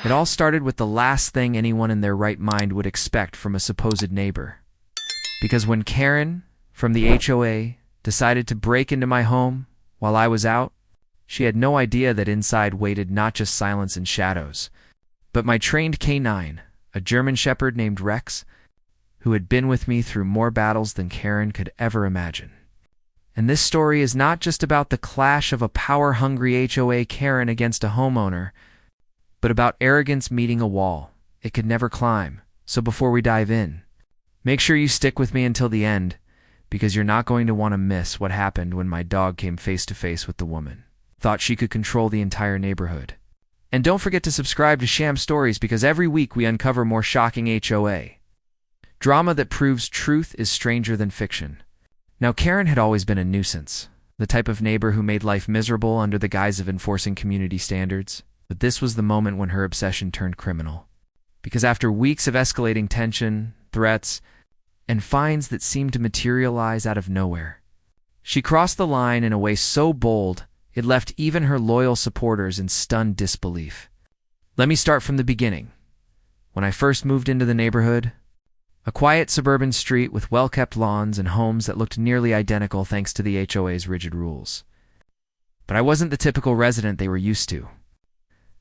It all started with the last thing anyone in their right mind would expect from a supposed neighbor. Because when Karen, from the HOA, decided to break into my home while I was out, she had no idea that inside waited not just silence and shadows, but my trained canine, a German Shepherd named Rex, who had been with me through more battles than Karen could ever imagine. And this story is not just about the clash of a power-hungry HOA Karen against a homeowner, but about arrogance meeting a wall it could never climb. So before we dive in, make sure you stick with me until the end, because you're not going to want to miss what happened when my dog came face to face with the woman. Thought she could control the entire neighborhood. And don't forget to subscribe to Sham Stories, because every week we uncover more shocking HOA drama that proves truth is stranger than fiction. Now, Karen had always been a nuisance, the type of neighbor who made life miserable under the guise of enforcing community standards. But this was the moment when her obsession turned criminal. Because after weeks of escalating tension, threats, and fines that seemed to materialize out of nowhere, she crossed the line in a way so bold it left even her loyal supporters in stunned disbelief. Let me start from the beginning. When I first moved into the neighborhood, a quiet suburban street with well-kept lawns and homes that looked nearly identical thanks to the HOA's rigid rules. But I wasn't the typical resident they were used to.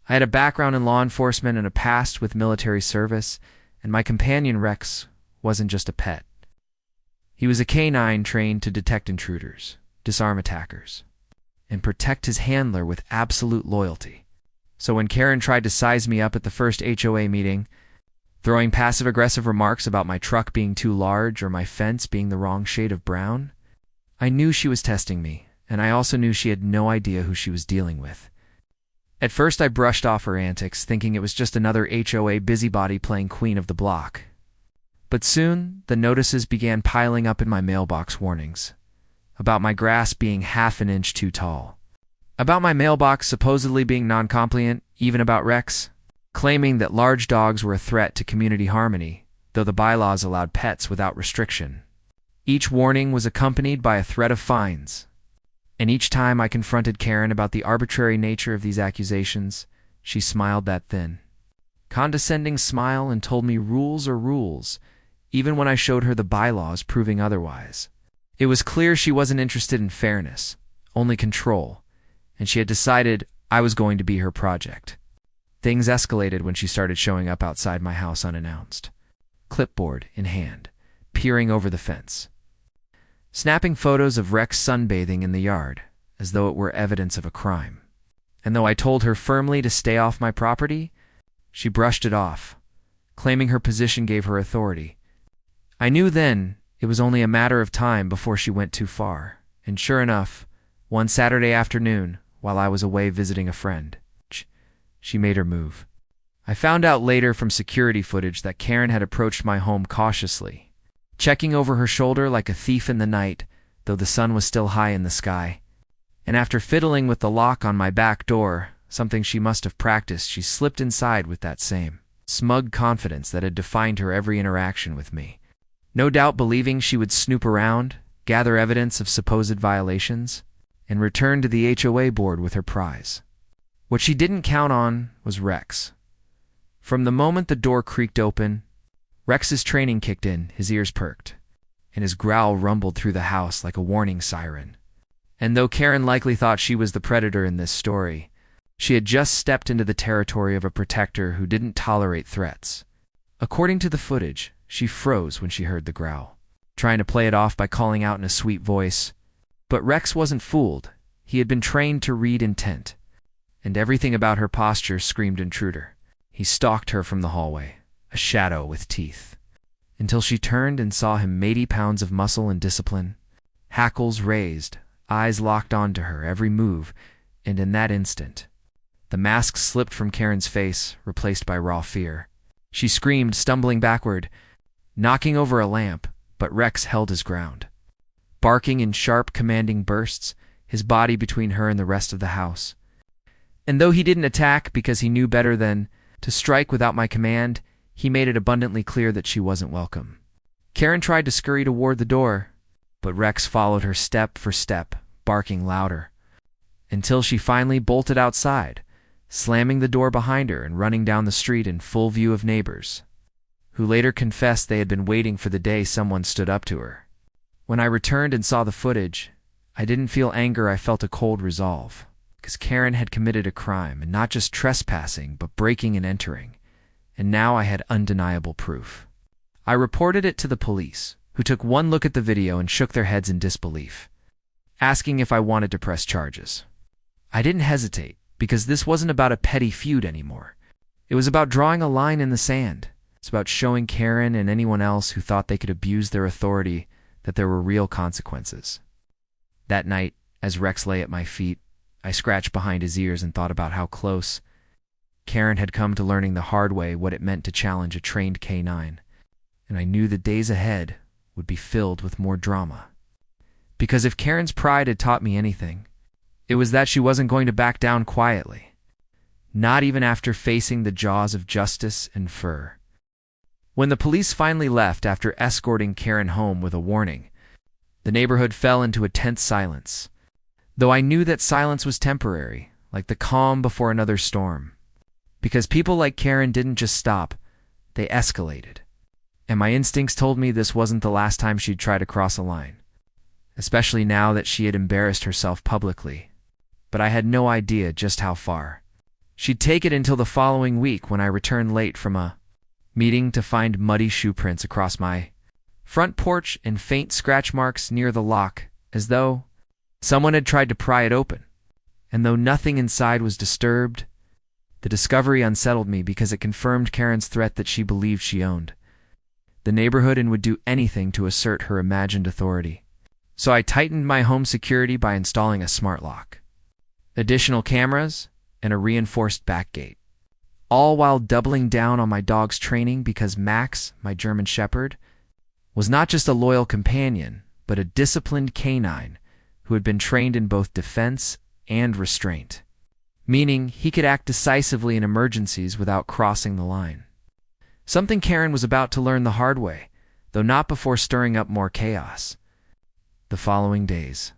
I had a background in law enforcement and a past with military service, and my companion Rex wasn't just a pet. He was a canine trained to detect intruders, disarm attackers, and protect his handler with absolute loyalty. So when Karen tried to size me up at the first HOA meeting, throwing passive-aggressive remarks about my truck being too large or my fence being the wrong shade of brown, I knew she was testing me, and I also knew she had no idea who she was dealing with. At first I brushed off her antics, thinking it was just another HOA busybody playing queen of the block. But soon, the notices began piling up in my mailbox. Warnings about my grass being half an inch too tall, about my mailbox supposedly being non-compliant, even about Rex claiming that large dogs were a threat to community harmony, though the bylaws allowed pets without restriction. Each warning was accompanied by a threat of fines. And each time I confronted Karen about the arbitrary nature of these accusations, she smiled that thin, condescending smile and told me rules are rules, even when I showed her the bylaws proving otherwise. It was clear she wasn't interested in fairness, only control, and she had decided I was going to be her project. Things escalated when she started showing up outside my house unannounced, clipboard in hand, peering over the fence, snapping photos of Rex sunbathing in the yard, as though it were evidence of a crime. And though I told her firmly to stay off my property, she brushed it off, claiming her position gave her authority. I knew then it was only a matter of time before she went too far, and sure enough, one Saturday afternoon, while I was away visiting a friend, she made her move. I found out later from security footage that Karen had approached my home cautiously, checking over her shoulder like a thief in the night, though the sun was still high in the sky. And after fiddling with the lock on my back door, something she must have practiced, she slipped inside with that same smug confidence that had defined her every interaction with me. No doubt believing she would snoop around, gather evidence of supposed violations, and return to the HOA board with her prize. What she didn't count on was Rex. From the moment the door creaked open, Rex's training kicked in, his ears perked, and his growl rumbled through the house like a warning siren. And though Karen likely thought she was the predator in this story, she had just stepped into the territory of a protector who didn't tolerate threats. According to the footage, she froze when she heard the growl, trying to play it off by calling out in a sweet voice. But Rex wasn't fooled. He had been trained to read intent, and everything about her posture screamed intruder. He stalked her from the hallway, a shadow with teeth, until she turned and saw him 80 pounds of muscle and discipline, hackles raised, eyes locked onto her every move, and in that instant, the mask slipped from Karen's face, replaced by raw fear. She screamed, stumbling backward, knocking over a lamp, but Rex held his ground, barking in sharp, commanding bursts, his body between her and the rest of the house. And though he didn't attack because he knew better than to strike without my command, he made it abundantly clear that she wasn't welcome. Karen tried to scurry toward the door, but Rex followed her step for step, barking louder, until she finally bolted outside, slamming the door behind her and running down the street in full view of neighbors, who later confessed they had been waiting for the day someone stood up to her. When I returned and saw the footage, I didn't feel anger, I felt a cold resolve, because Karen had committed a crime, and not just trespassing, but breaking and entering, and now I had undeniable proof. I reported it to the police, who took one look at the video and shook their heads in disbelief, asking if I wanted to press charges. I didn't hesitate, because this wasn't about a petty feud anymore. It was about drawing a line in the sand. It's about showing Karen and anyone else who thought they could abuse their authority that there were real consequences. That night, as Rex lay at my feet, I scratched behind his ears and thought about how close Karen had come to learning the hard way what it meant to challenge a trained K9, and I knew the days ahead would be filled with more drama. Because if Karen's pride had taught me anything, it was that she wasn't going to back down quietly, not even after facing the jaws of justice and fur. When the police finally left after escorting Karen home with a warning, the neighborhood fell into a tense silence, though I knew that silence was temporary, like the calm before another storm. Because people like Karen didn't just stop, they escalated. And my instincts told me this wasn't the last time she'd try to cross a line, especially now that she had embarrassed herself publicly. But I had no idea just how far. She'd take it until the following week when I returned late from a meeting to find muddy shoe prints across my front porch and faint scratch marks near the lock, as though someone had tried to pry it open. And though nothing inside was disturbed, the discovery unsettled me because it confirmed Karen's threat that she believed she owned the neighborhood and would do anything to assert her imagined authority. So I tightened my home security by installing a smart lock, additional cameras, and a reinforced back gate, all while doubling down on my dog's training because Max, my German Shepherd, was not just a loyal companion, but a disciplined canine who had been trained in both defense and restraint, meaning he could act decisively in emergencies without crossing the line. Something Karen was about to learn the hard way, though not before stirring up more chaos. The following days,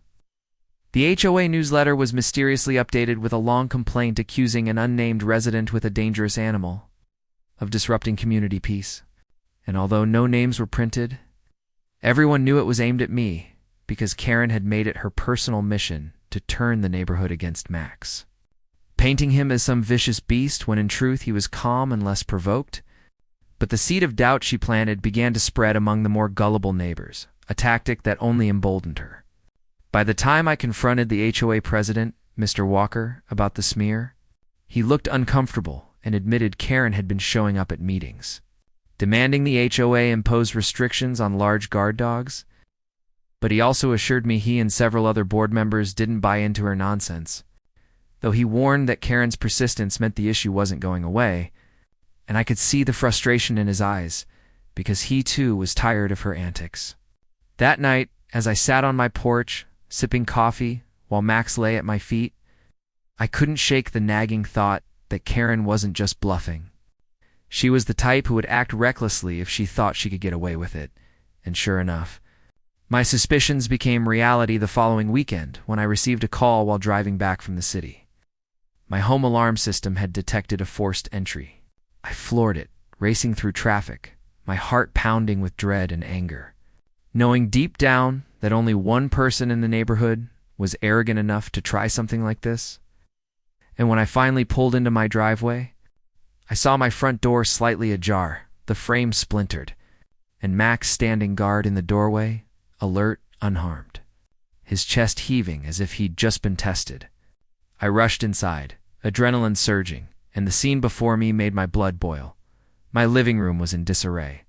the HOA newsletter was mysteriously updated with a long complaint accusing an unnamed resident with a dangerous animal of disrupting community peace. And although no names were printed, everyone knew it was aimed at me because Karen had made it her personal mission to turn the neighborhood against Max, painting him as some vicious beast when in truth he was calm and less provoked. But the seed of doubt she planted began to spread among the more gullible neighbors, a tactic that only emboldened her. By the time I confronted the HOA president, Mr. Walker, about the smear, he looked uncomfortable and admitted Karen had been showing up at meetings, demanding the HOA impose restrictions on large guard dogs. But he also assured me he and several other board members didn't buy into her nonsense, though he warned that Karen's persistence meant the issue wasn't going away, and I could see the frustration in his eyes because he too was tired of her antics. That night, as I sat on my porch, sipping coffee while Max lay at my feet, I couldn't shake the nagging thought that Karen wasn't just bluffing. She was the type who would act recklessly if she thought she could get away with it, and sure enough, my suspicions became reality the following weekend when I received a call while driving back from the city. My home alarm system had detected a forced entry. I floored it, racing through traffic, my heart pounding with dread and anger, knowing deep down that only one person in the neighborhood was arrogant enough to try something like this. And when I finally pulled into my driveway, I saw my front door slightly ajar, the frame splintered, and Max standing guard in the doorway, alert, unharmed, his chest heaving as if he'd just been tested. I rushed inside, adrenaline surging, and the scene before me made my blood boil. My living room was in disarray.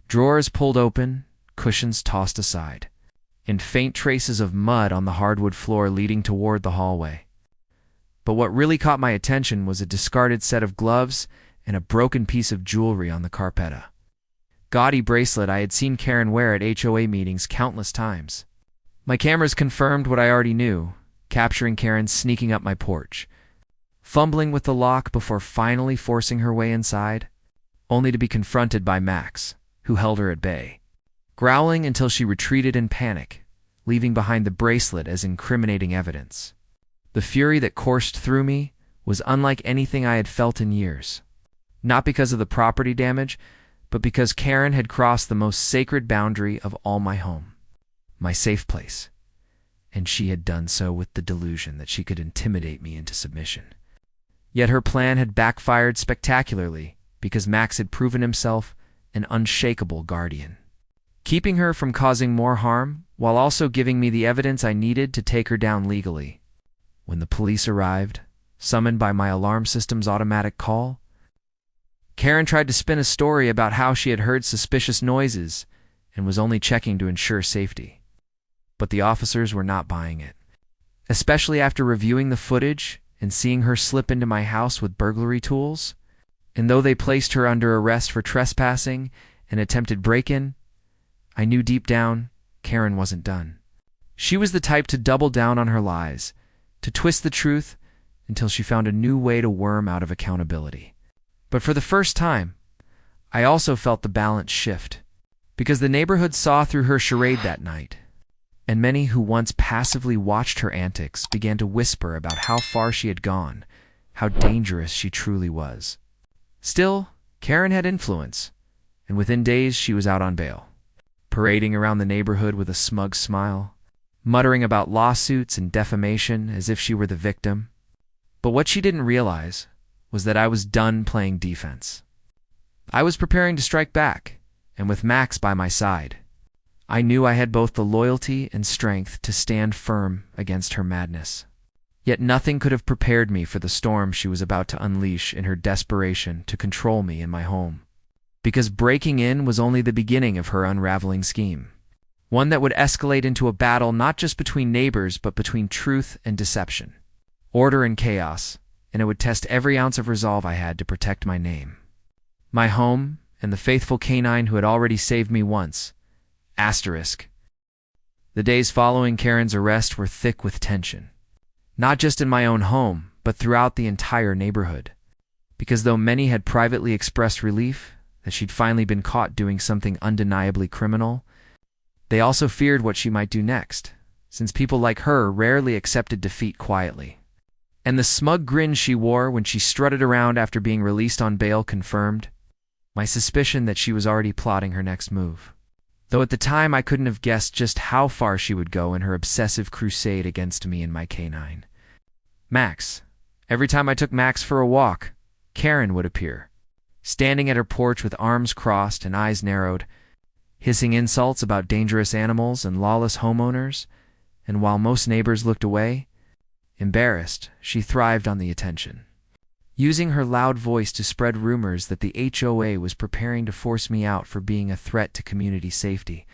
Drawers pulled open, cushions tossed aside, and faint traces of mud on the hardwood floor leading toward the hallway. But what really caught my attention was a discarded set of gloves and a broken piece of jewelry on the carpeta. Gaudy bracelet I had seen Karen wear at HOA meetings countless times. My cameras confirmed what I already knew, capturing Karen sneaking up my porch, fumbling with the lock before finally forcing her way inside, only to be confronted by Max, who held her at bay, growling until she retreated in panic, leaving behind the bracelet as incriminating evidence. The fury that coursed through me was unlike anything I had felt in years. Not because of the property damage, but because Karen had crossed the most sacred boundary of all my home, my safe place. And she had done so with the delusion that she could intimidate me into submission. Yet her plan had backfired spectacularly because Max had proven himself an unshakable guardian, keeping her from causing more harm while also giving me the evidence I needed to take her down legally. When the police arrived, summoned by my alarm system's automatic call, Karen tried to spin a story about how she had heard suspicious noises and was only checking to ensure safety. But the officers were not buying it, especially after reviewing the footage and seeing her slip into my house with burglary tools. And though they placed her under arrest for trespassing and attempted break-in, I knew deep down Karen wasn't done. She was the type to double down on her lies, to twist the truth until she found a new way to worm out of accountability. But for the first time, I also felt the balance shift, because the neighborhood saw through her charade that night, and many who once passively watched her antics began to whisper about how far she had gone, how dangerous she truly was. Still, Karen had influence, and within days she was out on bail, parading around the neighborhood with a smug smile, muttering about lawsuits and defamation as if she were the victim. But what she didn't realize was that I was done playing defense. I was preparing to strike back, and with Max by my side, I knew I had both the loyalty and strength to stand firm against her madness. Yet nothing could have prepared me for the storm she was about to unleash in her desperation to control me in my home. Because breaking in was only the beginning of her unraveling scheme, one that would escalate into a battle not just between neighbors but between truth and deception, order and chaos, and it would test every ounce of resolve I had to protect my name, my home, and the faithful canine who had already saved me once. Asterisk. The days following Karen's arrest were thick with tension, not just in my own home, but throughout the entire neighborhood. Because though many had privately expressed relief that she'd finally been caught doing something undeniably criminal, they also feared what she might do next, since people like her rarely accepted defeat quietly. And the smug grin she wore when she strutted around after being released on bail confirmed my suspicion that she was already plotting her next move. Though at the time I couldn't have guessed just how far she would go in her obsessive crusade against me and my canine. Max. Every time I took Max for a walk, Karen would appear, standing at her porch with arms crossed and eyes narrowed, hissing insults about dangerous animals and lawless homeowners, and while most neighbors looked away, embarrassed, she thrived on the attention, using her loud voice to spread rumors that the HOA was preparing to force me out for being a threat to community safety.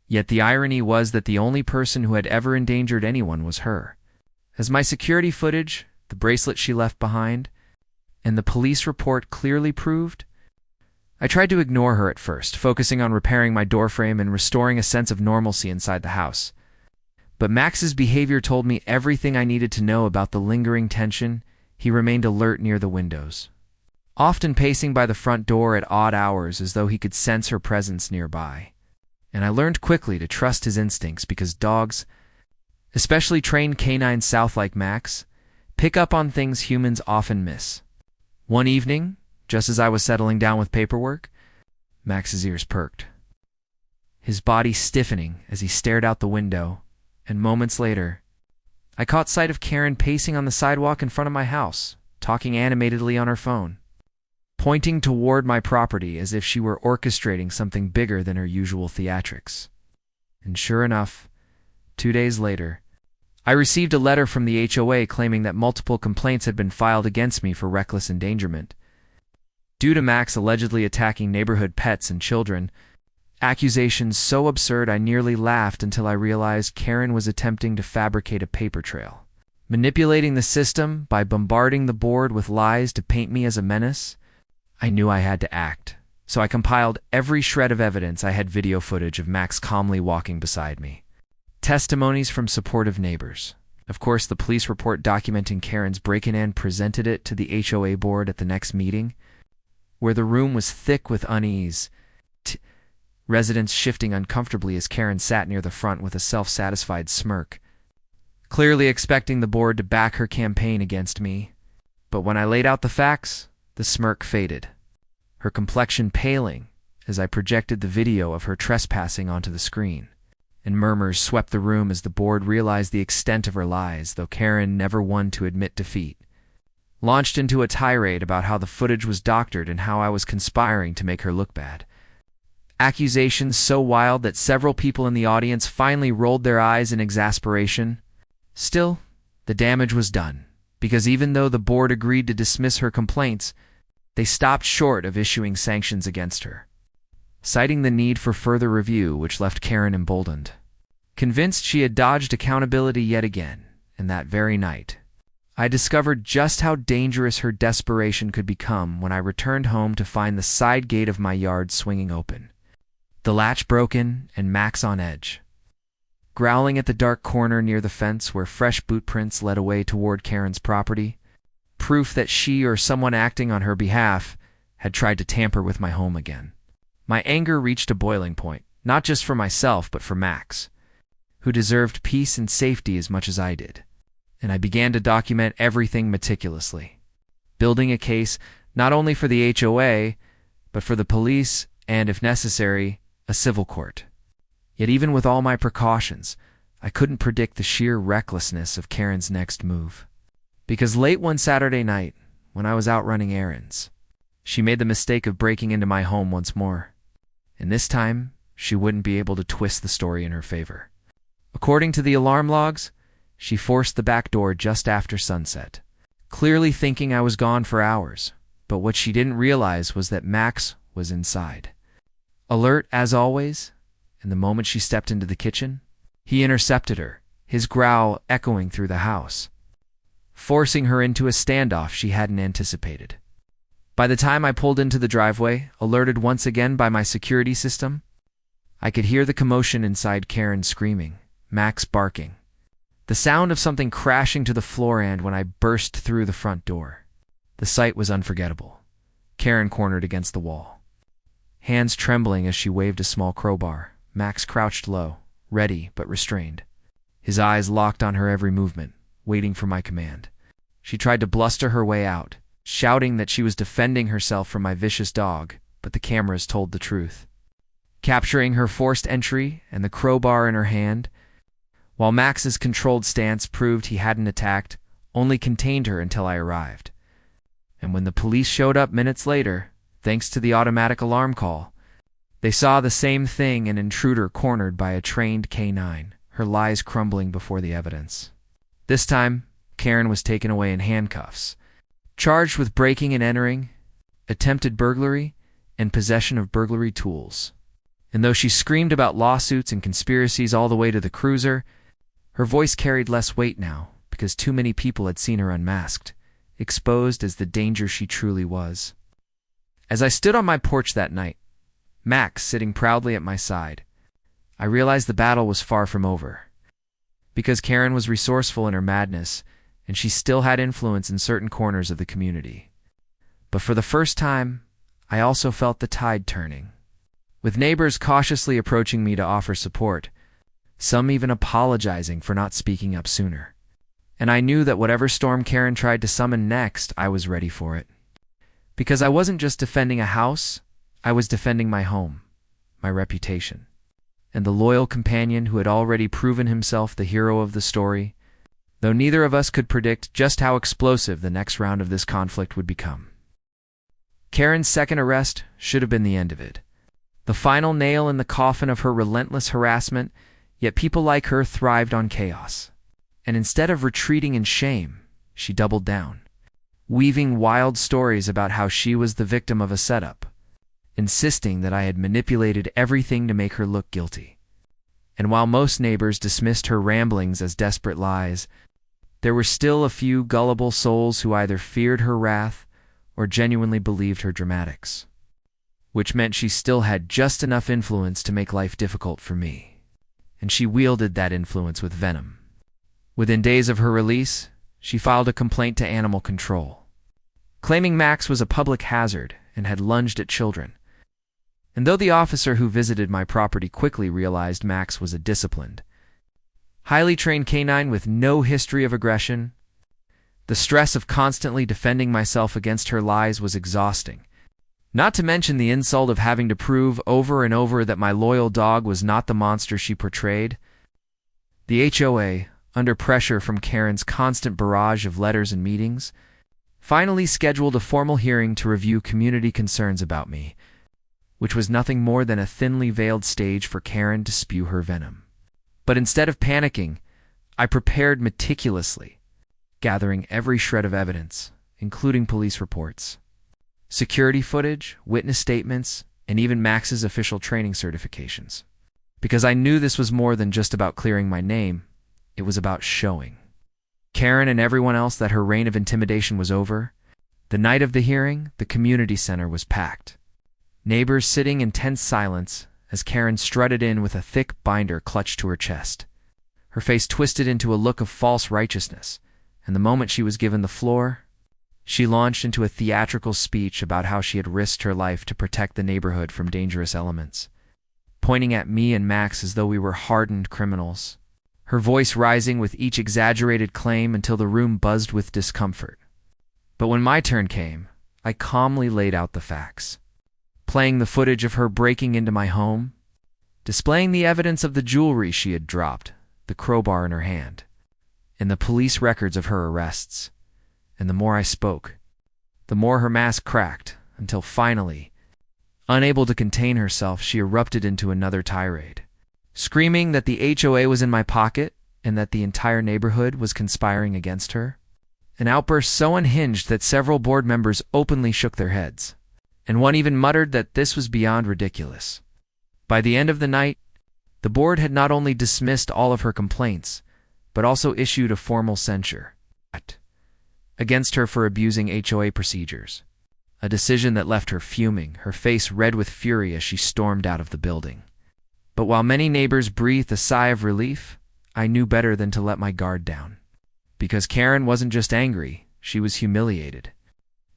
Yet the irony was that the only person who had ever endangered anyone was her. As my security footage, the bracelet she left behind, and the police report clearly proved, I tried to ignore her at first, focusing on repairing my doorframe and restoring a sense of normalcy inside the house. But Max's behavior told me everything I needed to know about the lingering tension. He remained alert near the windows, often pacing by the front door at odd hours as though he could sense her presence nearby. And I learned quickly to trust his instincts because dogs, especially trained canines south like Max, pick up on things humans often miss. One evening, just as I was settling down with paperwork, Max's ears perked, his body stiffening as he stared out the window, and moments later, I caught sight of Karen pacing on the sidewalk in front of my house, talking animatedly on her phone, pointing toward my property as if she were orchestrating something bigger than her usual theatrics. And sure enough, 2 days later, I received a letter from the HOA claiming that multiple complaints had been filed against me for reckless endangerment, due to Max allegedly attacking neighborhood pets and children. Accusations so absurd I nearly laughed until I realized Karen was attempting to fabricate a paper trail, manipulating the system by bombarding the board with lies to paint me as a menace. I knew I had to act, so I compiled every shred of evidence. I had video footage of Max calmly walking beside me, testimonies from supportive neighbors. Of course, the police report documenting Karen's break-in and presented it to the HOA board at the next meeting, where the room was thick with unease, residents shifting uncomfortably as Karen sat near the front with a self-satisfied smirk, clearly expecting the board to back her campaign against me. But when I laid out the facts, the smirk faded, her complexion paling as I projected the video of her trespassing onto the screen, and murmurs swept the room as the board realized the extent of her lies, though Karen, never one to admit defeat, launched into a tirade about how the footage was doctored and how I was conspiring to make her look bad. Accusations so wild that several people in the audience finally rolled their eyes in exasperation. Still, the damage was done, because even though the board agreed to dismiss her complaints, they stopped short of issuing sanctions against her, citing the need for further review, which left Karen emboldened. Convinced she had dodged accountability yet again, and that very night, I discovered just how dangerous her desperation could become when I returned home to find the side gate of my yard swinging open, the latch broken, and Max on edge, growling at the dark corner near the fence where fresh boot prints led away toward Karen's property, proof that she or someone acting on her behalf had tried to tamper with my home again. My anger reached a boiling point, not just for myself but for Max, who deserved peace and safety as much as I did, and I began to document everything meticulously, building a case not only for the HOA, but for the police and, if necessary, a civil court. Yet even with all my precautions, I couldn't predict the sheer recklessness of Karen's next move. Because late one Saturday night, when I was out running errands, she made the mistake of breaking into my home once more. And this time, she wouldn't be able to twist the story in her favor. According to the alarm logs, she forced the back door just after sunset, clearly thinking I was gone for hours. But what she didn't realize was that Max was inside, alert as always, and the moment she stepped into the kitchen, he intercepted her, his growl echoing through the house, forcing her into a standoff she hadn't anticipated. By the time I pulled into the driveway, alerted once again by my security system, I could hear the commotion inside, Karen screaming, Max barking, the sound of something crashing to the floor, and when I burst through the front door, the sight was unforgettable. Karen cornered against the wall, hands trembling as she waved a small crowbar. Max crouched low, ready but restrained, his eyes locked on her every movement, waiting for my command. She tried to bluster her way out, shouting that she was defending herself from my vicious dog, but the cameras told the truth, capturing her forced entry and the crowbar in her hand, while Max's controlled stance proved he hadn't attacked, only contained her until I arrived. And when the police showed up minutes later, thanks to the automatic alarm call, they saw the same thing, an intruder cornered by a trained K9, her lies crumbling before the evidence. This time, Karen was taken away in handcuffs, charged with breaking and entering, attempted burglary, and possession of burglary tools. And though she screamed about lawsuits and conspiracies all the way to the cruiser, her voice carried less weight now because too many people had seen her unmasked, exposed as the danger she truly was. As I stood on my porch that night, Max sitting proudly at my side, I realized the battle was far from over. Because Karen was resourceful in her madness, and she still had influence in certain corners of the community. But for the first time, I also felt the tide turning, with neighbors cautiously approaching me to offer support, some even apologizing for not speaking up sooner. And I knew that whatever storm Karen tried to summon next, I was ready for it. Because I wasn't just defending a house, I was defending my home, my reputation, and the loyal companion who had already proven himself the hero of the story, though neither of us could predict just how explosive the next round of this conflict would become. Karen's second arrest should have been the end of it, the final nail in the coffin of her relentless harassment, yet people like her thrived on chaos. And instead of retreating in shame, she doubled down, weaving wild stories about how she was the victim of a setup, insisting that I had manipulated everything to make her look guilty. And while most neighbors dismissed her ramblings as desperate lies, there were still a few gullible souls who either feared her wrath or genuinely believed her dramatics, which meant she still had just enough influence to make life difficult for me. And she wielded that influence with venom. Within days of her release, she filed a complaint to Animal Control, claiming Max was a public hazard and had lunged at children. And though the officer who visited my property quickly realized Max was a disciplined, highly trained canine with no history of aggression, The stress of constantly defending myself against her lies was exhausting. Not to mention the insult of having to prove over and over that my loyal dog was not the monster she portrayed. The HOA, under pressure from Karen's constant barrage of letters and meetings, finally scheduled a formal hearing to review community concerns about me, which was nothing more than a thinly veiled stage for Karen to spew her venom. But instead of panicking, I prepared meticulously, gathering every shred of evidence, including police reports, security footage, witness statements, and even Max's official training certifications. Because I knew this was more than just about clearing my name, it was about showing Karen and everyone else that her reign of intimidation was over. The night of the hearing, the community center was packed. Neighbors sitting in tense silence as Karen strutted in with a thick binder clutched to her chest. Her face twisted into a look of false righteousness, and the moment she was given the floor, she launched into a theatrical speech about how she had risked her life to protect the neighborhood from dangerous elements, pointing at me and Max as though we were hardened criminals, her voice rising with each exaggerated claim until the room buzzed with discomfort. But when my turn came, I calmly laid out the facts, playing the footage of her breaking into my home, displaying the evidence of the jewelry she had dropped, the crowbar in her hand, and the police records of her arrests. And the more I spoke, the more her mask cracked, until finally, unable to contain herself, she erupted into another tirade, screaming that the HOA was in my pocket and that the entire neighborhood was conspiring against her. An outburst so unhinged that several board members openly shook their heads, and one even muttered that this was beyond ridiculous. By the end of the night, the board had not only dismissed all of her complaints, but also issued a formal censure against her for abusing HOA procedures, a decision that left her fuming, her face red with fury as she stormed out of the building. But while many neighbors breathed a sigh of relief, I knew better than to let my guard down. Because Karen wasn't just angry, she was humiliated.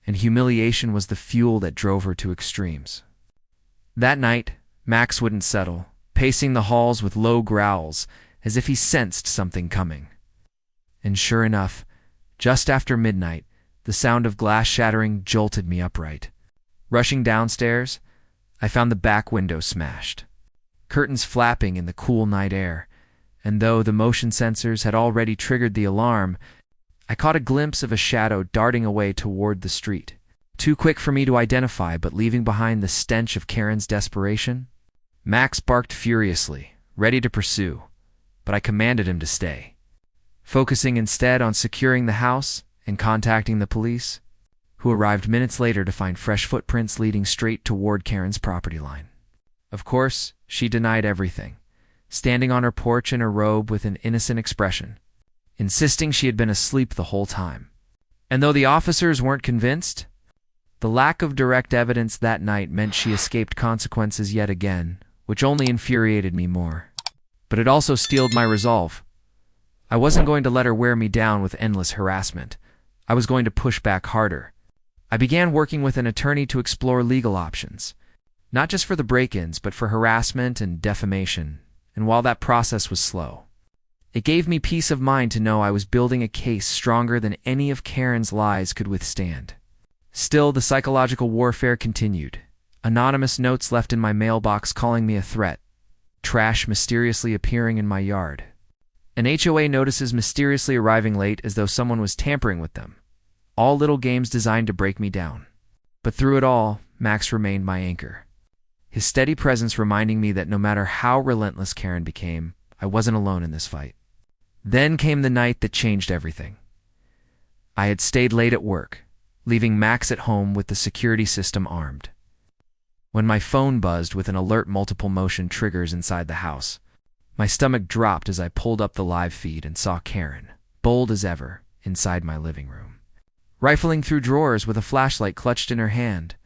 And humiliation was the fuel that drove her to extremes. That night, Max wouldn't settle, pacing the halls with low growls, as if he sensed something coming. And sure enough, just after midnight, the sound of glass shattering jolted me upright. Rushing downstairs, I found the back window smashed, curtains flapping in the cool night air, and though the motion sensors had already triggered the alarm, I caught a glimpse of a shadow darting away toward the street, too quick for me to identify but leaving behind the stench of Karen's desperation. Max barked furiously, ready to pursue, but I commanded him to stay, focusing instead on securing the house and contacting the police, who arrived minutes later to find fresh footprints leading straight toward Karen's property line. Of course, she denied everything, standing on her porch in her robe with an innocent expression, insisting she had been asleep the whole time. And though the officers weren't convinced, the lack of direct evidence that night meant she escaped consequences yet again, which only infuriated me more. But it also steeled my resolve. I wasn't going to let her wear me down with endless harassment. I was going to push back harder. I began working with an attorney to explore legal options, not just for the break-ins, but for harassment and defamation. And while that process was slow, it gave me peace of mind to know I was building a case stronger than any of Karen's lies could withstand. Still, the psychological warfare continued. Anonymous notes left in my mailbox calling me a threat. Trash mysteriously appearing in my yard. And HOA notices mysteriously arriving late as though someone was tampering with them. All little games designed to break me down. But through it all, Max remained my anchor, his steady presence reminding me that no matter how relentless Karen became, I wasn't alone in this fight. Then came the night that changed everything. I had stayed late at work, leaving Max at home with the security system armed. When my phone buzzed with an alert multiple motion triggers inside the house, my stomach dropped as I pulled up the live feed and saw Karen, bold as ever, inside my living room, rifling through drawers with a flashlight clutched in her hand,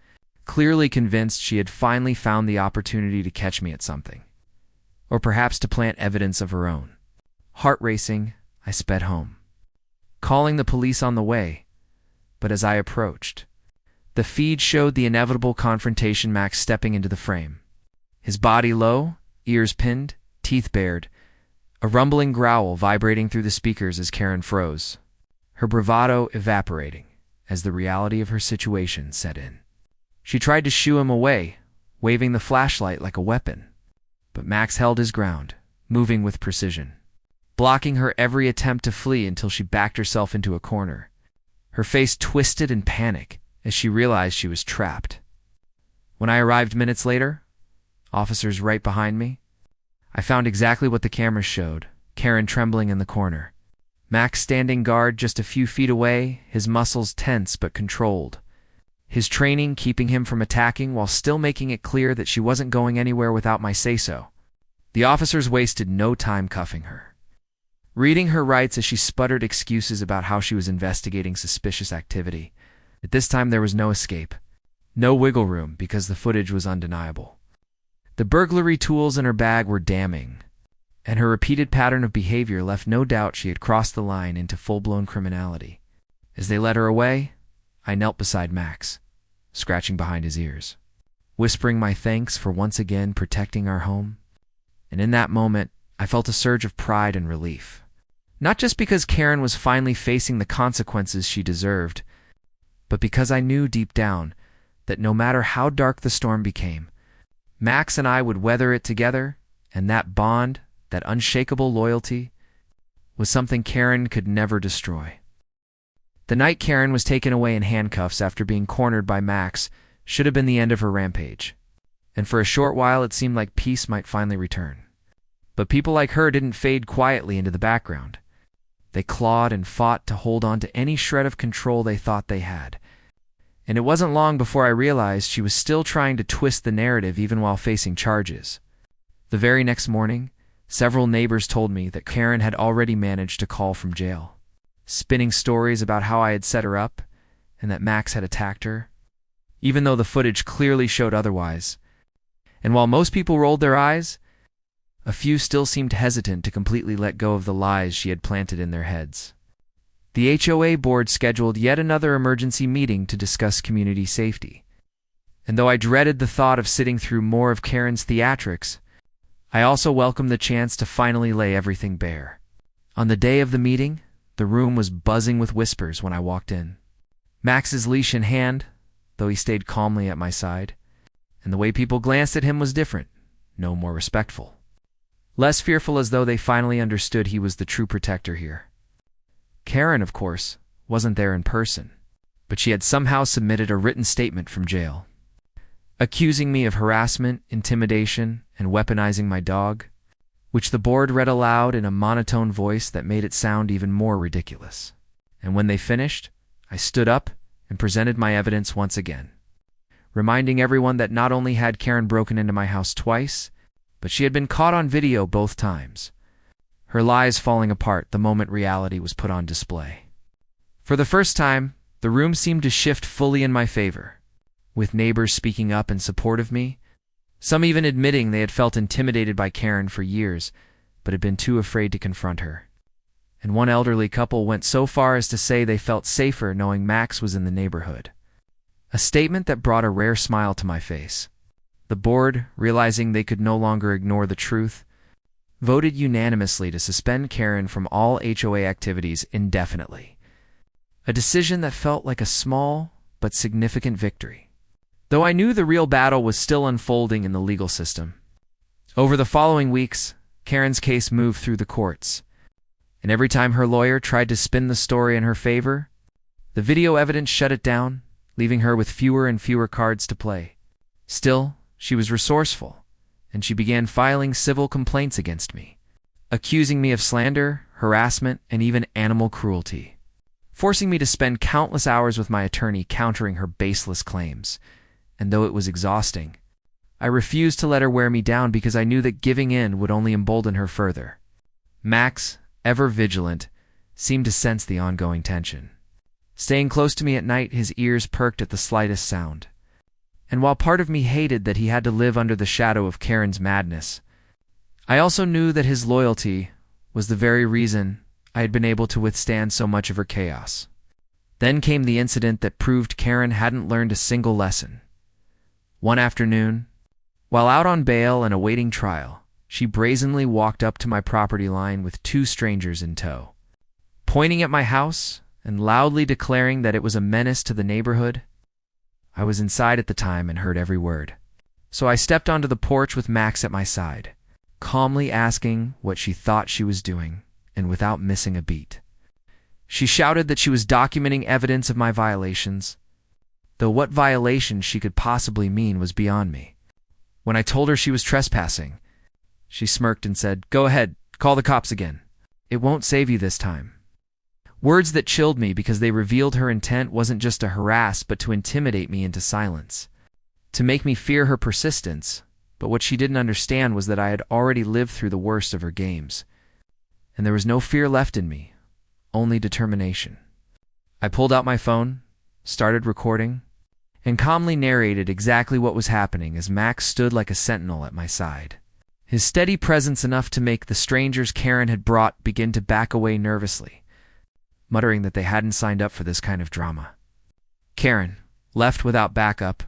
clearly convinced she had finally found the opportunity to catch me at something, or perhaps to plant evidence of her own. Heart racing, I sped home, calling the police on the way, but as I approached, the feed showed the inevitable confrontation, Max stepping into the frame, his body low, ears pinned, teeth bared, a rumbling growl vibrating through the speakers as Karen froze, her bravado evaporating as the reality of her situation set in. She tried to shoo him away, waving the flashlight like a weapon. But Max held his ground, moving with precision, blocking her every attempt to flee until she backed herself into a corner. Her face twisted in panic as she realized she was trapped. When I arrived minutes later, officers right behind me, I found exactly what the cameras showed: Karen trembling in the corner, Max standing guard just a few feet away, his muscles tense but controlled, his training keeping him from attacking while still making it clear that she wasn't going anywhere without my say-so. The officers wasted no time cuffing her, reading her rights as she sputtered excuses about how she was investigating suspicious activity. At this time there was no escape, no wiggle room, because the footage was undeniable. The burglary tools in her bag were damning, and her repeated pattern of behavior left no doubt she had crossed the line into full-blown criminality. As they led her away, I knelt beside Max, scratching behind his ears, whispering my thanks for once again protecting our home. And in that moment, I felt a surge of pride and relief. Not just because Karen was finally facing the consequences she deserved, but because I knew deep down that no matter how dark the storm became, Max and I would weather it together, and that bond, that unshakable loyalty, was something Karen could never destroy. The night Karen was taken away in handcuffs after being cornered by Max should have been the end of her rampage, and for a short while it seemed like peace might finally return. But people like her didn't fade quietly into the background. They clawed and fought to hold on to any shred of control they thought they had. And it wasn't long before I realized she was still trying to twist the narrative even while facing charges. The very next morning, several neighbors told me that Karen had already managed to call from jail, spinning stories about how I had set her up and that Max had attacked her, even though the footage clearly showed otherwise. And while most people rolled their eyes, a few still seemed hesitant to completely let go of the lies she had planted in their heads. The HOA board scheduled yet another emergency meeting to discuss community safety. And though I dreaded the thought of sitting through more of Karen's theatrics, I also welcomed the chance to finally lay everything bare. On the day of the meeting, the room was buzzing with whispers when I walked in. Max's leash in hand, though he stayed calmly at my side, and the way people glanced at him was different, no more respectful. Less fearful, as though they finally understood he was the true protector here. Karen, of course, wasn't there in person, but she had somehow submitted a written statement from jail, accusing me of harassment, intimidation, and weaponizing my dog, which the board read aloud in a monotone voice that made it sound even more ridiculous. And when they finished, I stood up and presented my evidence once again, reminding everyone that not only had Karen broken into my house twice, but she had been caught on video both times, her lies falling apart the moment reality was put on display. For the first time, the room seemed to shift fully in my favor, with neighbors speaking up in support of me, some even admitting they had felt intimidated by Karen for years, but had been too afraid to confront her. And one elderly couple went so far as to say they felt safer knowing Max was in the neighborhood. A statement that brought a rare smile to my face. The board, realizing they could no longer ignore the truth, voted unanimously to suspend Karen from all HOA activities indefinitely. A decision that felt like a small but significant victory, though I knew the real battle was still unfolding in the legal system. Over the following weeks, Karen's case moved through the courts, and every time her lawyer tried to spin the story in her favor, the video evidence shut it down, leaving her with fewer and fewer cards to play. Still, she was resourceful, and she began filing civil complaints against me, accusing me of slander, harassment, and even animal cruelty, forcing me to spend countless hours with my attorney countering her baseless claims. And though it was exhausting, I refused to let her wear me down because I knew that giving in would only embolden her further. Max, ever vigilant, seemed to sense the ongoing tension. Staying close to me at night, his ears perked at the slightest sound. And while part of me hated that he had to live under the shadow of Karen's madness, I also knew that his loyalty was the very reason I had been able to withstand so much of her chaos. Then came the incident that proved Karen hadn't learned a single lesson. One afternoon, while out on bail and awaiting trial, she brazenly walked up to my property line with two strangers in tow, pointing at my house and loudly declaring that it was a menace to the neighborhood. I was inside at the time and heard every word. So I stepped onto the porch with Max at my side, calmly asking what she thought she was doing, and without missing a beat. She shouted that she was documenting evidence of my violations, though what violation she could possibly mean was beyond me. When I told her she was trespassing, she smirked and said, "Go ahead, call the cops again. It won't save you this time." Words that chilled me because they revealed her intent wasn't just to harass but to intimidate me into silence, to make me fear her persistence. But what she didn't understand was that I had already lived through the worst of her games, and there was no fear left in me, only determination. I pulled out my phone, started recording, and calmly narrated exactly what was happening as Max stood like a sentinel at my side, his steady presence enough to make the strangers Karen had brought begin to back away nervously, muttering that they hadn't signed up for this kind of drama. Karen, left without backup,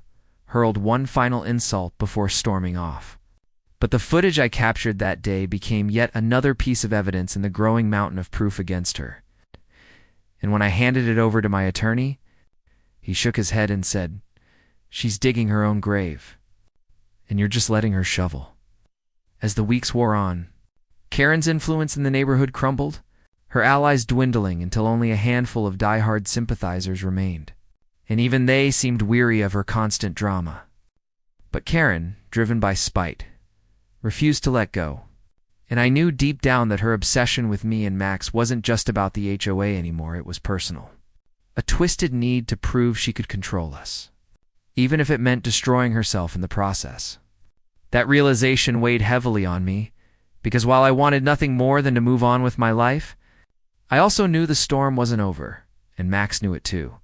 hurled one final insult before storming off. But the footage I captured that day became yet another piece of evidence in the growing mountain of proof against her. And when I handed it over to my attorney, he shook his head and said, "She's digging her own grave, and you're just letting her shovel." As the weeks wore on, Karen's influence in the neighborhood crumbled, her allies dwindling until only a handful of die-hard sympathizers remained, and even they seemed weary of her constant drama. But Karen, driven by spite, refused to let go, and I knew deep down that her obsession with me and Max wasn't just about the HOA anymore, it was personal. A twisted need to prove she could control us, even if it meant destroying herself in the process. That realization weighed heavily on me, because while I wanted nothing more than to move on with my life, I also knew the storm wasn't over, and Max knew it too.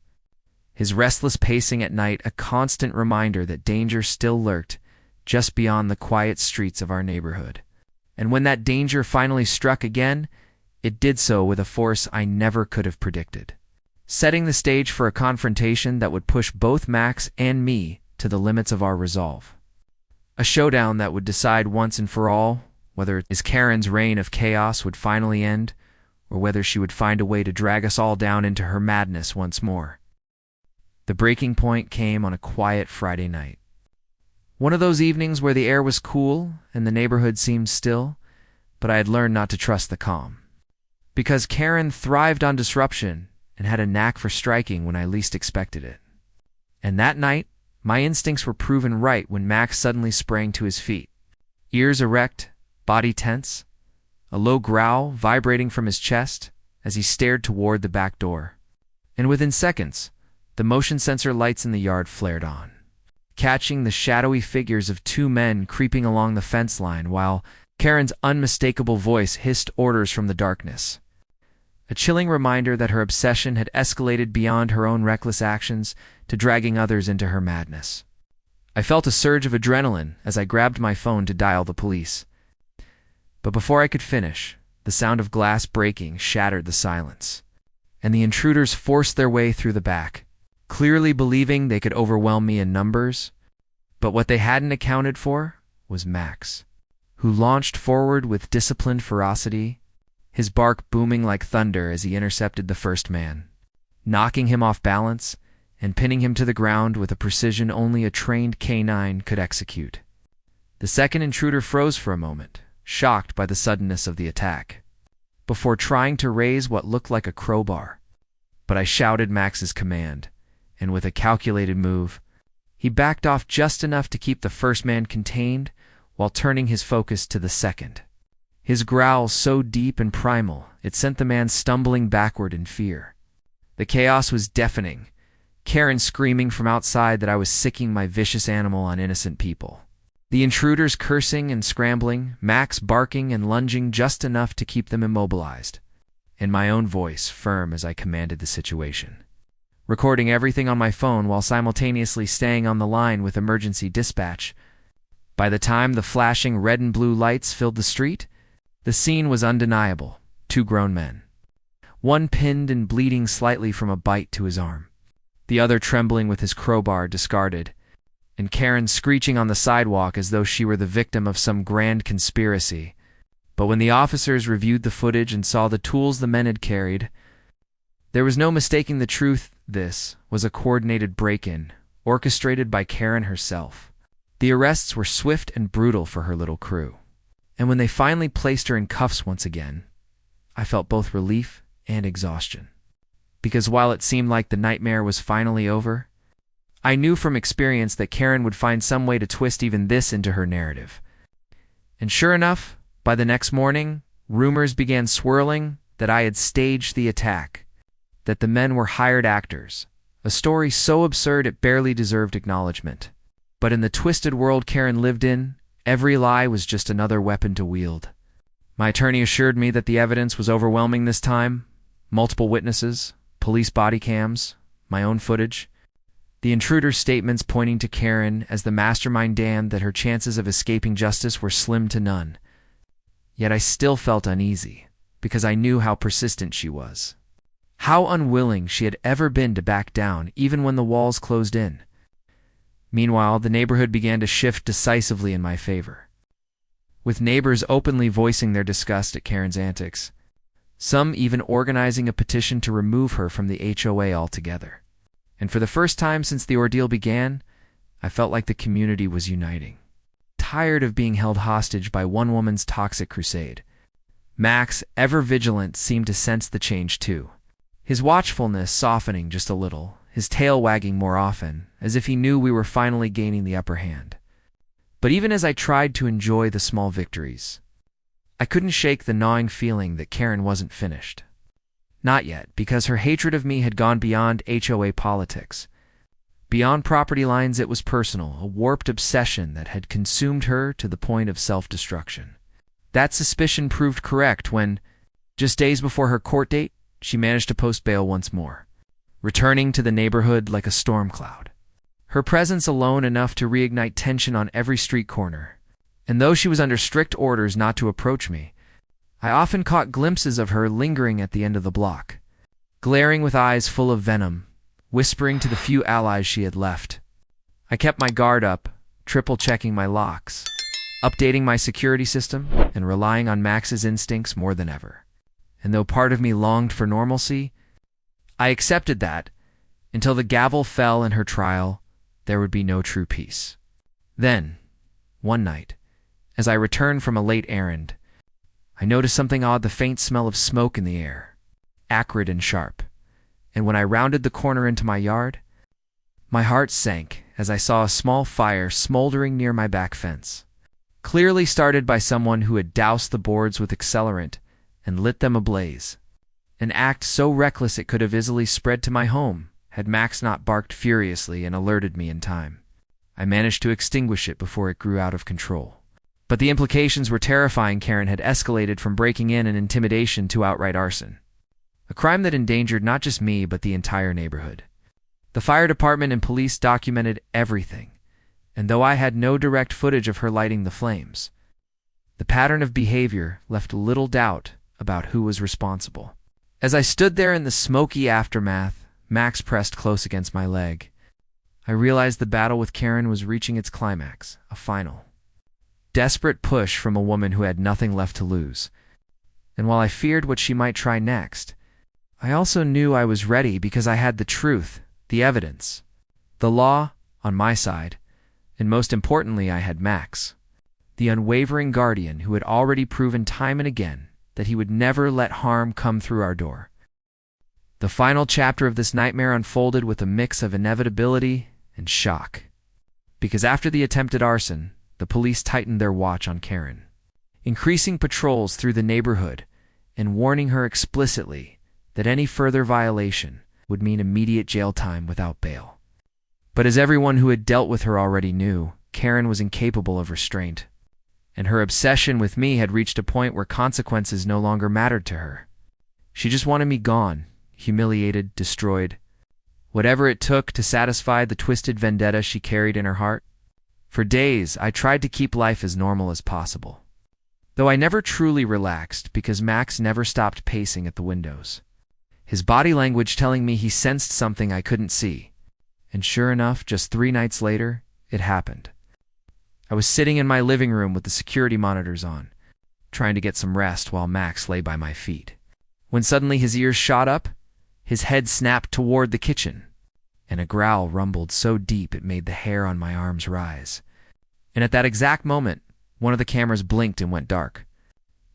His restless pacing at night a constant reminder that danger still lurked just beyond the quiet streets of our neighborhood. And when that danger finally struck again, it did so with a force I never could have predicted, setting the stage for a confrontation that would push both Max and me to the limits of our resolve. A showdown that would decide once and for all whether Karen's reign of chaos would finally end, or whether she would find a way to drag us all down into her madness once more. The breaking point came on a quiet Friday night. One of those evenings where the air was cool and the neighborhood seemed still, but I had learned not to trust the calm. Because Karen thrived on disruption and had a knack for striking when I least expected it. And that night, my instincts were proven right when Max suddenly sprang to his feet, ears erect, body tense, a low growl vibrating from his chest as he stared toward the back door. And within seconds, the motion sensor lights in the yard flared on, catching the shadowy figures of two men creeping along the fence line while Karen's unmistakable voice hissed orders from the darkness. A chilling reminder that her obsession had escalated beyond her own reckless actions to dragging others into her madness. I felt a surge of adrenaline as I grabbed my phone to dial the police. But before I could finish, the sound of glass breaking shattered the silence, and the intruders forced their way through the back, clearly believing they could overwhelm me in numbers. But what they hadn't accounted for was Max, who launched forward with disciplined ferocity, his bark booming like thunder as he intercepted the first man, knocking him off balance and pinning him to the ground with a precision only a trained canine could execute. The second intruder froze for a moment, shocked by the suddenness of the attack, before trying to raise what looked like a crowbar. But I shouted Max's command, and with a calculated move, he backed off just enough to keep the first man contained while turning his focus to the second. His growl so deep and primal, it sent the man stumbling backward in fear. The chaos was deafening, Karen screaming from outside that I was sicking my vicious animal on innocent people. The intruders cursing and scrambling, Max barking and lunging just enough to keep them immobilized, and my own voice firm as I commanded the situation, recording everything on my phone while simultaneously staying on the line with emergency dispatch. By the time the flashing red and blue lights filled the street, the scene was undeniable. Two grown men, one pinned and bleeding slightly from a bite to his arm, the other trembling with his crowbar discarded, and Karen screeching on the sidewalk as though she were the victim of some grand conspiracy. But when the officers reviewed the footage and saw the tools the men had carried, There was no mistaking the truth. This was a coordinated break-in, orchestrated by Karen herself. The arrests were swift and brutal for her little crew. And when they finally placed her in cuffs once again, I felt both relief and exhaustion. Because while it seemed like the nightmare was finally over, I knew from experience that Karen would find some way to twist even this into her narrative. And sure enough, by the next morning, rumors began swirling that I had staged the attack, that the men were hired actors, a story so absurd it barely deserved acknowledgement. But in the twisted world Karen lived in, every lie was just another weapon to wield. My attorney assured me that the evidence was overwhelming this time: multiple witnesses, police body cams, my own footage, the intruder's statements pointing to Karen as the mastermind, and that her chances of escaping justice were slim to none. Yet I still felt uneasy, because I knew how persistent she was. How unwilling she had ever been to back down, even when the walls closed in. Meanwhile, the neighborhood began to shift decisively in my favor, with neighbors openly voicing their disgust at Karen's antics, some even organizing a petition to remove her from the HOA altogether. And for the first time since the ordeal began, I felt like the community was uniting. Tired of being held hostage by one woman's toxic crusade, Max, ever vigilant, seemed to sense the change too. His watchfulness softening just a little, his tail wagging more often, as if he knew we were finally gaining the upper hand. But even as I tried to enjoy the small victories, I couldn't shake the gnawing feeling that Karen wasn't finished. Not yet, because her hatred of me had gone beyond HOA politics. Beyond property lines, it was personal, a warped obsession that had consumed her to the point of self-destruction. That suspicion proved correct when, just days before her court date, she managed to post bail once more, returning to the neighborhood like a storm cloud. Her presence alone enough to reignite tension on every street corner. And though she was under strict orders not to approach me, I often caught glimpses of her lingering at the end of the block, glaring with eyes full of venom, whispering to the few allies she had left. I kept my guard up, triple-checking my locks, updating my security system, and relying on Max's instincts more than ever. And though part of me longed for normalcy, I accepted that, until the gavel fell in her trial, there would be no true peace. Then, one night, as I returned from a late errand, I noticed something odd: the faint smell of smoke in the air, acrid and sharp. And when I rounded the corner into my yard, my heart sank as I saw a small fire smoldering near my back fence, clearly started by someone who had doused the boards with accelerant and lit them ablaze. An act so reckless it could have easily spread to my home, had Max not barked furiously and alerted me in time. I managed to extinguish it before it grew out of control. But the implications were terrifying. Karen had escalated from breaking in and intimidation to outright arson, a crime that endangered not just me but the entire neighborhood. The fire department and police documented everything, and though I had no direct footage of her lighting the flames, the pattern of behavior left little doubt about who was responsible. As I stood there in the smoky aftermath, Max pressed close against my leg. I realized the battle with Karen was reaching its climax, a final, desperate push from a woman who had nothing left to lose. And while I feared what she might try next, I also knew I was ready because I had the truth, the evidence, the law on my side, and most importantly, I had Max, the unwavering guardian who had already proven time and again that he would never let harm come through our door. The final chapter of this nightmare unfolded with a mix of inevitability and shock, because after the attempted arson, the police tightened their watch on Karen, increasing patrols through the neighborhood and warning her explicitly that any further violation would mean immediate jail time without bail. But as everyone who had dealt with her already knew, Karen was incapable of restraint, and her obsession with me had reached a point where consequences no longer mattered to her. She just wanted me gone, humiliated, destroyed, whatever it took to satisfy the twisted vendetta she carried in her heart. For days, I tried to keep life as normal as possible, though I never truly relaxed because Max never stopped pacing at the windows, his body language telling me he sensed something I couldn't see. And sure enough, just 3 nights later, it happened. I was sitting in my living room with the security monitors on, trying to get some rest while Max lay by my feet, when suddenly his ears shot up, His head snapped toward the kitchen, and a growl rumbled so deep it made the hair on my arms rise. And at that exact moment, one of the cameras blinked and went dark,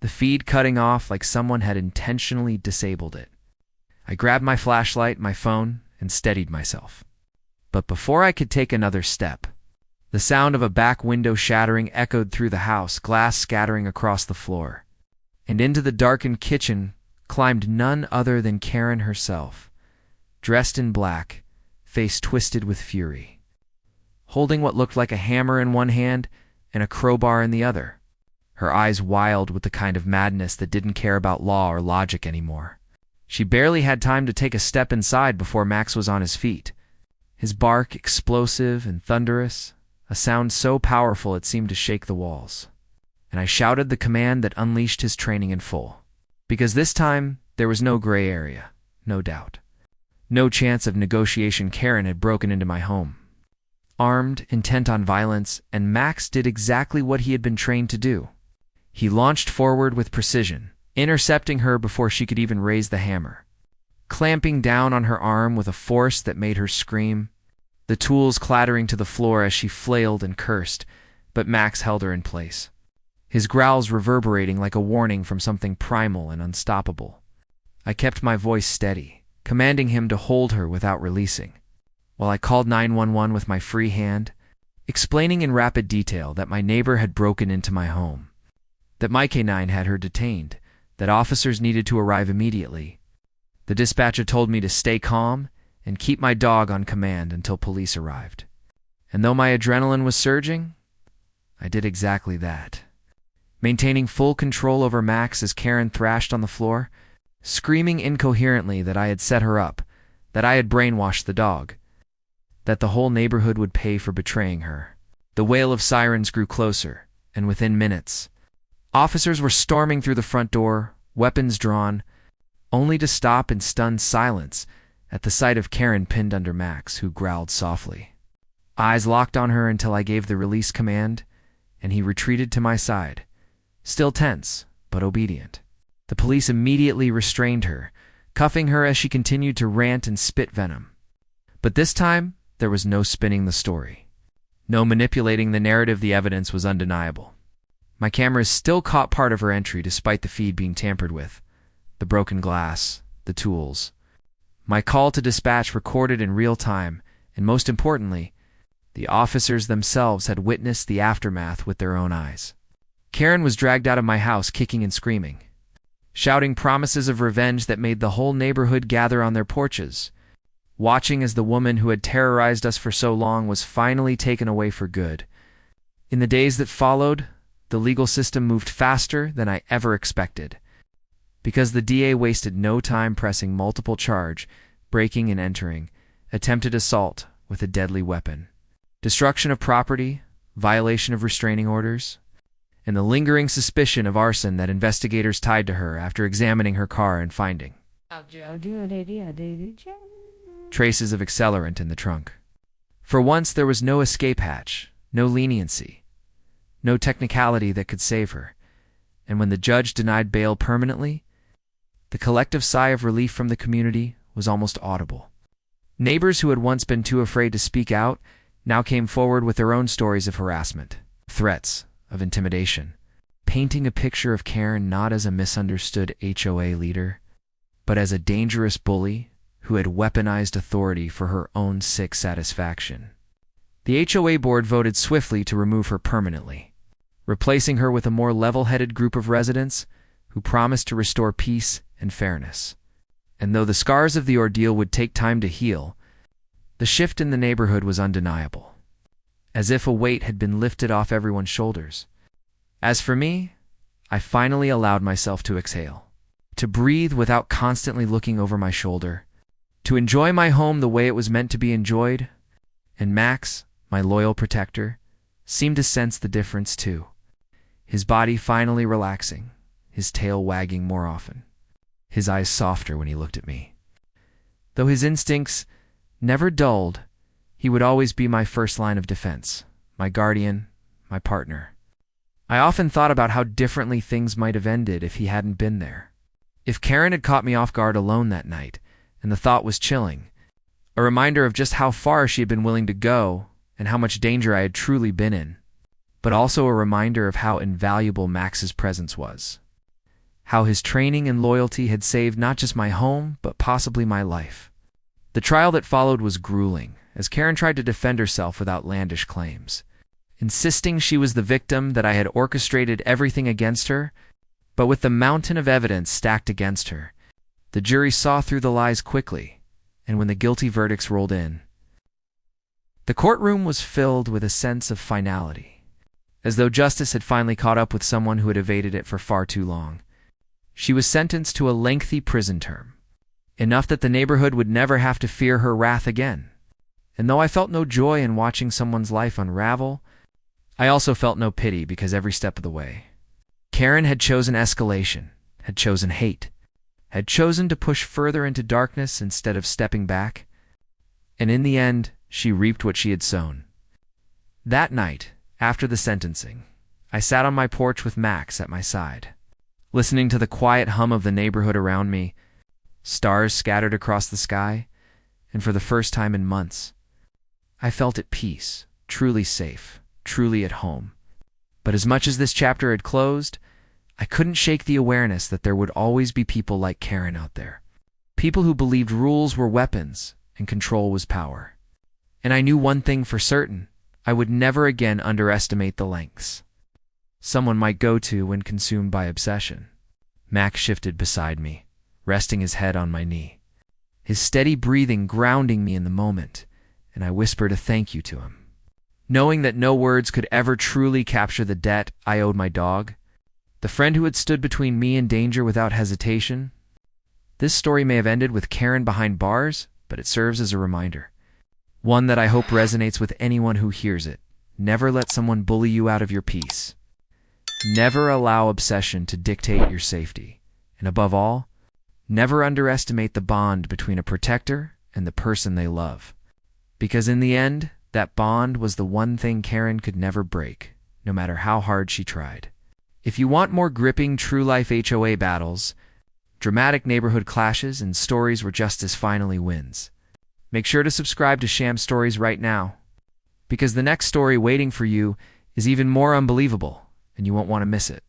the feed cutting off like someone had intentionally disabled it. I grabbed my flashlight, my phone, and steadied myself. But before I could take another step, the sound of a back window shattering echoed through the house, glass scattering across the floor. And into the darkened kitchen climbed none other than Karen herself, dressed in black, face twisted with fury, holding what looked like a hammer in one hand and a crowbar in the other, her eyes wild with the kind of madness that didn't care about law or logic anymore. She barely had time to take a step inside before Max was on his feet, his bark explosive and thunderous, a sound so powerful it seemed to shake the walls. And I shouted the command that unleashed his training in full. Because this time, there was no gray area, no doubt. No chance of negotiation. Karen had broken into my home, armed, intent on violence, and Max did exactly what he had been trained to do. He launched forward with precision, intercepting her before she could even raise the hammer, clamping down on her arm with a force that made her scream, the tools clattering to the floor as she flailed and cursed, but Max held her in place, his growls reverberating like a warning from something primal and unstoppable. I kept my voice steady, commanding him to hold her without releasing, while I called 911 with my free hand, explaining in rapid detail that my neighbor had broken into my home, that my K9 had her detained, that officers needed to arrive immediately. The dispatcher told me to stay calm and keep my dog on command until police arrived. And though my adrenaline was surging, I did exactly that, maintaining full control over Max as Karen thrashed on the floor, screaming incoherently that I had set her up, that I had brainwashed the dog, that the whole neighborhood would pay for betraying her. The wail of sirens grew closer, and within minutes, officers were storming through the front door, weapons drawn, only to stop in stunned silence at the sight of Karen pinned under Max, who growled softly. Eyes locked on her until I gave the release command, and he retreated to my side, still tense, but obedient. The police immediately restrained her, cuffing her as she continued to rant and spit venom. But this time, there was no spinning the story, no manipulating the narrative. The evidence was undeniable. My cameras still caught part of her entry despite the feed being tampered with, the broken glass, the tools. My call to dispatch recorded in real time, and most importantly, the officers themselves had witnessed the aftermath with their own eyes. Karen was dragged out of my house kicking and screaming, shouting promises of revenge that made the whole neighborhood gather on their porches, watching as the woman who had terrorized us for so long was finally taken away for good. In the days that followed, the legal system moved faster than I ever expected, because the DA wasted no time pressing multiple charge, breaking and entering, attempted assault with a deadly weapon, destruction of property, violation of restraining orders, and the lingering suspicion of arson that investigators tied to her after examining her car and finding traces of accelerant in the trunk. For once, there was no escape hatch, no leniency, no technicality that could save her, and when the judge denied bail permanently, the collective sigh of relief from the community was almost audible. Neighbors who had once been too afraid to speak out now came forward with their own stories of harassment, threats, of intimidation, painting a picture of Karen not as a misunderstood HOA leader, but as a dangerous bully who had weaponized authority for her own sick satisfaction. The HOA board voted swiftly to remove her permanently, replacing her with a more level-headed group of residents who promised to restore peace and fairness. And though the scars of the ordeal would take time to heal, the shift in the neighborhood was undeniable, as if a weight had been lifted off everyone's shoulders. As for me, I finally allowed myself to exhale, to breathe without constantly looking over my shoulder, to enjoy my home the way it was meant to be enjoyed, and Max, my loyal protector, seemed to sense the difference too, his body finally relaxing, his tail wagging more often, his eyes softer when he looked at me. Though his instincts never dulled, he would always be my first line of defense, my guardian, my partner. I often thought about how differently things might have ended if he hadn't been there. If Karen had caught me off guard alone that night, and the thought was chilling. A reminder of just how far she had been willing to go and how much danger I had truly been in. But also a reminder of how invaluable Max's presence was. How his training and loyalty had saved not just my home, but possibly my life. The trial that followed was grueling, as Karen tried to defend herself with outlandish claims, insisting she was the victim, that I had orchestrated everything against her. But with the mountain of evidence stacked against her, the jury saw through the lies quickly, and when the guilty verdicts rolled in, the courtroom was filled with a sense of finality, as though justice had finally caught up with someone who had evaded it for far too long. She was sentenced to a lengthy prison term, enough that the neighborhood would never have to fear her wrath again. And though I felt no joy in watching someone's life unravel, I also felt no pity, because every step of the way, Karen had chosen escalation, had chosen hate, had chosen to push further into darkness instead of stepping back. And in the end, she reaped what she had sown. That night, after the sentencing, I sat on my porch with Max at my side, listening to the quiet hum of the neighborhood around me, stars scattered across the sky, and for the first time in months, I felt at peace, truly safe, truly at home. But as much as this chapter had closed, I couldn't shake the awareness that there would always be people like Karen out there. People who believed rules were weapons and control was power. And I knew one thing for certain: I would never again underestimate the lengths someone might go to when consumed by obsession. Max shifted beside me, resting his head on my knee, his steady breathing grounding me in the moment, and I whispered a thank you to him, knowing that no words could ever truly capture the debt I owed my dog, the friend who had stood between me and danger without hesitation. This story may have ended with Karen behind bars, but it serves as a reminder, one that I hope resonates with anyone who hears it. Never let someone bully you out of your peace. Never allow obsession to dictate your safety. And above all, never underestimate the bond between a protector and the person they love. Because in the end, that bond was the one thing Karen could never break, no matter how hard she tried. If you want more gripping true-life HOA battles, dramatic neighborhood clashes, and stories where justice finally wins, make sure to subscribe to Sham Stories right now, because the next story waiting for you is even more unbelievable, and you won't want to miss it.